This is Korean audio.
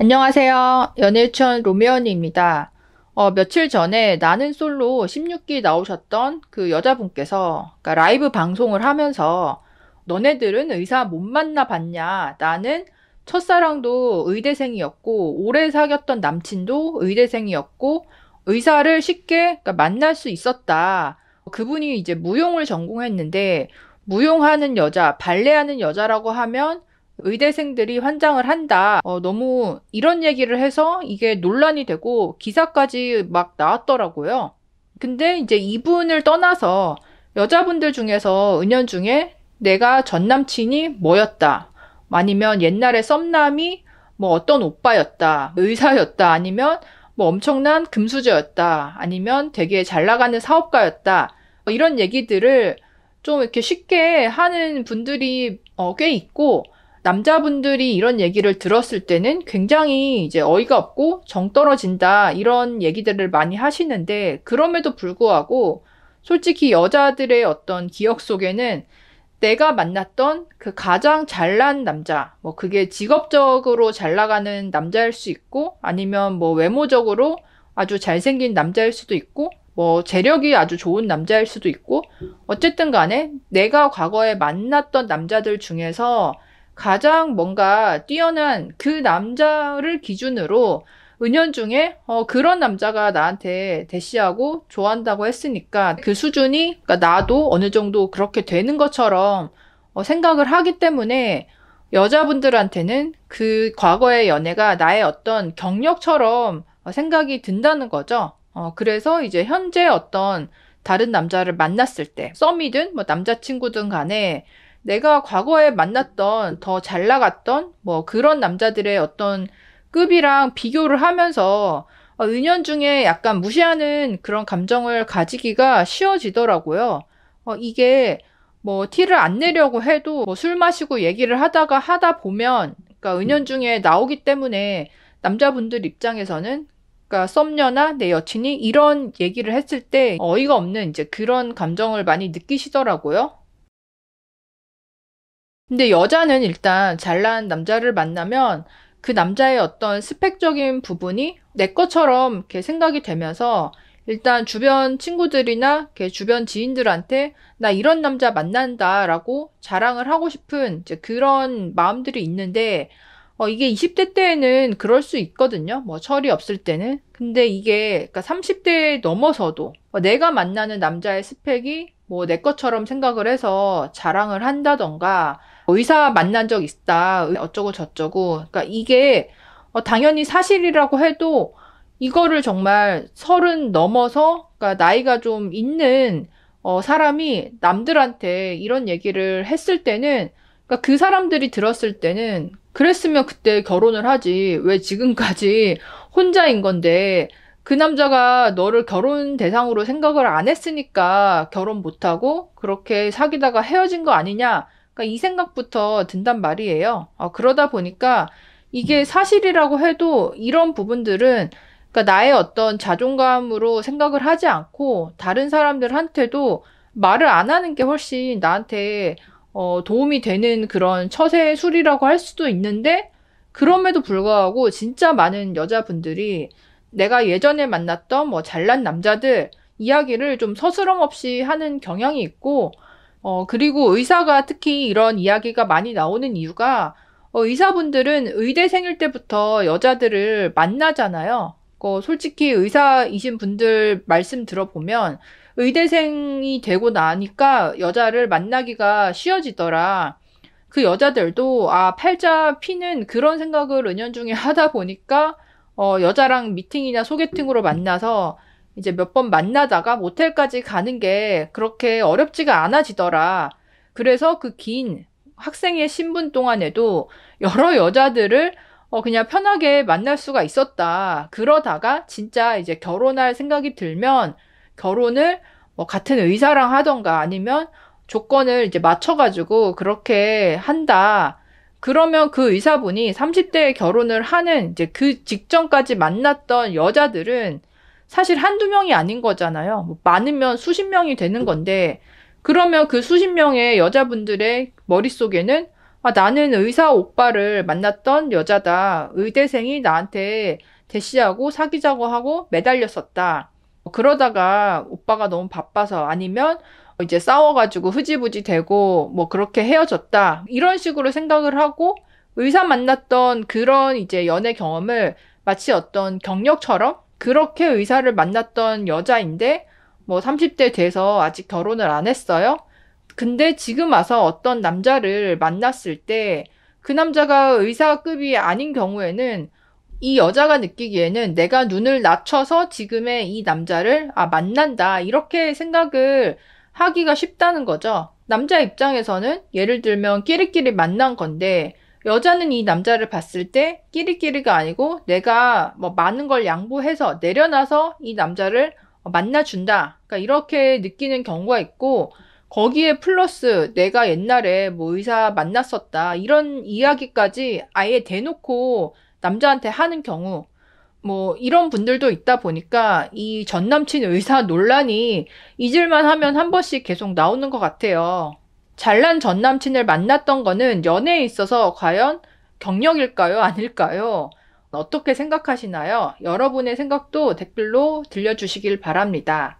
안녕하세요. 연예천 로미언입니다. 며칠 전에 나는 솔로 16기 나오셨던 그 여자분께서 그러니까 라이브 방송을 하면서 너네들은 의사 못 만나 봤냐? 나는 첫사랑도 의대생이었고 오래 사귀었던 남친도 의대생이었고 의사를 쉽게 그러니까 만날 수 있었다. 그분이 이제 무용을 전공했는데 무용하는 여자, 발레하는 여자라고 하면 의대생들이 환장을 한다. 너무 이런 얘기를 해서 이게 논란이 되고 기사까지 막 나왔더라고요. 근데 이제 이분을 떠나서 여자분들 중에서 은연중에 내가 전 남친이 뭐였다. 아니면 옛날에 썸남이 뭐 어떤 오빠였다. 의사였다. 아니면 뭐 엄청난 금수저였다. 아니면 되게 잘 나가는 사업가였다. 이런 얘기들을 좀 이렇게 쉽게 하는 분들이 꽤 있고 남자분들이 이런 얘기를 들었을 때는 굉장히 이제 어이가 없고 정 떨어진다 이런 얘기들을 많이 하시는데 그럼에도 불구하고 솔직히 여자들의 어떤 기억 속에는 내가 만났던 그 가장 잘난 남자, 뭐 그게 직업적으로 잘 나가는 남자일 수 있고 아니면 뭐 외모적으로 아주 잘생긴 남자일 수도 있고 뭐 재력이 아주 좋은 남자일 수도 있고 어쨌든 간에 내가 과거에 만났던 남자들 중에서 가장 뭔가 뛰어난 그 남자를 기준으로 은연중에 그런 남자가 나한테 대시하고 좋아한다고 했으니까 그 수준이 그러니까 나도 어느 정도 그렇게 되는 것처럼 생각을 하기 때문에 여자분들한테는 그 과거의 연애가 나의 어떤 경력처럼 생각이 든다는 거죠. 그래서 이제 현재 어떤 다른 남자를 만났을 때 썸이든 뭐 남자친구든 간에 내가 과거에 만났던 더 잘 나갔던 뭐 그런 남자들의 어떤 급이랑 비교를 하면서 은연중에 약간 무시하는 그런 감정을 가지기가 쉬워지더라고요. 이게 뭐 티를 안 내려고 해도 뭐 술 마시고 얘기를 하다 보면 그러니까 은연중에 나오기 때문에 남자분들 입장에서는 그러니까 썸녀나 내 여친이 이런 얘기를 했을 때 어이가 없는 이제 그런 감정을 많이 느끼시더라고요. 근데 여자는 일단 잘난 남자를 만나면 그 남자의 어떤 스펙적인 부분이 내 것처럼 이렇게 생각이 되면서 일단 주변 친구들이나 이렇게 주변 지인들한테 나 이런 남자 만난다라고 자랑을 하고 싶은 이제 그런 마음들이 있는데 이게 20대 때에는 그럴 수 있거든요. 뭐 철이 없을 때는. 근데 이게 그러니까 30대 넘어서도 내가 만나는 남자의 스펙이 뭐 내 것처럼 생각을 해서 자랑을 한다던가 의사 만난 적 있다. 어쩌고 저쩌고. 그러니까 이게 당연히 사실이라고 해도 이거를 정말 30 넘어서 그러니까 나이가 좀 있는 사람이 남들한테 이런 얘기를 했을 때는 그러니까 그 사람들이 들었을 때는 그랬으면 그때 결혼을 하지. 왜 지금까지 혼자인 건데 그 남자가 너를 결혼 대상으로 생각을 안 했으니까 결혼 못하고 그렇게 사귀다가 헤어진 거 아니냐. 그러니까 이 생각부터 든단 말이에요. 그러다 보니까 이게 사실이라고 해도 이런 부분들은 그러니까 나의 어떤 자존감으로 생각을 하지 않고 다른 사람들한테도 말을 안 하는 게 훨씬 나한테 도움이 되는 그런 처세술이라고 할 수도 있는데 그럼에도 불구하고 진짜 많은 여자분들이 내가 예전에 만났던 뭐 잘난 남자들 이야기를 좀 서스럼 없이 하는 경향이 있고 그리고 의사가 특히 이런 이야기가 많이 나오는 이유가 의사분들은 의대생일 때부터 여자들을 만나잖아요. 솔직히 의사이신 분들 말씀 들어보면 의대생이 되고 나니까 여자를 만나기가 쉬워지더라. 그 여자들도 팔자 피는 그런 생각을 은연중에 하다 보니까 여자랑 미팅이나 소개팅으로 만나서 이제 몇 번 만나다가 모텔까지 가는 게 그렇게 어렵지가 않아지더라. 그래서 그 긴 학생의 신분 동안에도 여러 여자들을 그냥 편하게 만날 수가 있었다. 그러다가 진짜 이제 결혼할 생각이 들면 결혼을 뭐 같은 의사랑 하던가 아니면 조건을 이제 맞춰가지고 그렇게 한다. 그러면 그 의사분이 30대에 결혼을 하는 이제 그 직전까지 만났던 여자들은 사실 한두 명이 아닌 거잖아요. 뭐 많으면 수십 명이 되는 건데, 그러면 그 수십 명의 여자분들의 머릿속에는 나는 의사 오빠를 만났던 여자다. 의대생이 나한테 대시하고 사귀자고 하고 매달렸었다. 그러다가 오빠가 너무 바빠서 아니면 이제 싸워가지고 흐지부지 되고 뭐 그렇게 헤어졌다. 이런 식으로 생각을 하고 의사 만났던 그런 이제 연애 경험을 마치 어떤 경력처럼 그렇게 의사를 만났던 여자인데 뭐 30대 돼서 아직 결혼을 안 했어요. 근데 지금 와서 어떤 남자를 만났을 때 그 남자가 의사급이 아닌 경우에는 이 여자가 느끼기에는 내가 눈을 낮춰서 지금의 이 남자를 만난다 이렇게 생각을 하기가 쉽다는 거죠. 남자 입장에서는 예를 들면 끼리끼리 만난 건데 여자는 이 남자를 봤을 때 끼리끼리가 아니고 내가 뭐 많은 걸 양보해서 내려놔서 이 남자를 만나준다. 그러니까 이렇게 느끼는 경우가 있고 거기에 플러스 내가 옛날에 뭐 의사 만났었다. 이런 이야기까지 아예 대놓고 남자한테 하는 경우 뭐 이런 분들도 있다 보니까 이 전남친 의사 논란이 잊을만 하면 한 번씩 계속 나오는 것 같아요. 잘난 전남친을 만났던 거는 연애에 있어서 과연 경력일까요? 아닐까요? 어떻게 생각하시나요? 여러분의 생각도 댓글로 들려주시길 바랍니다.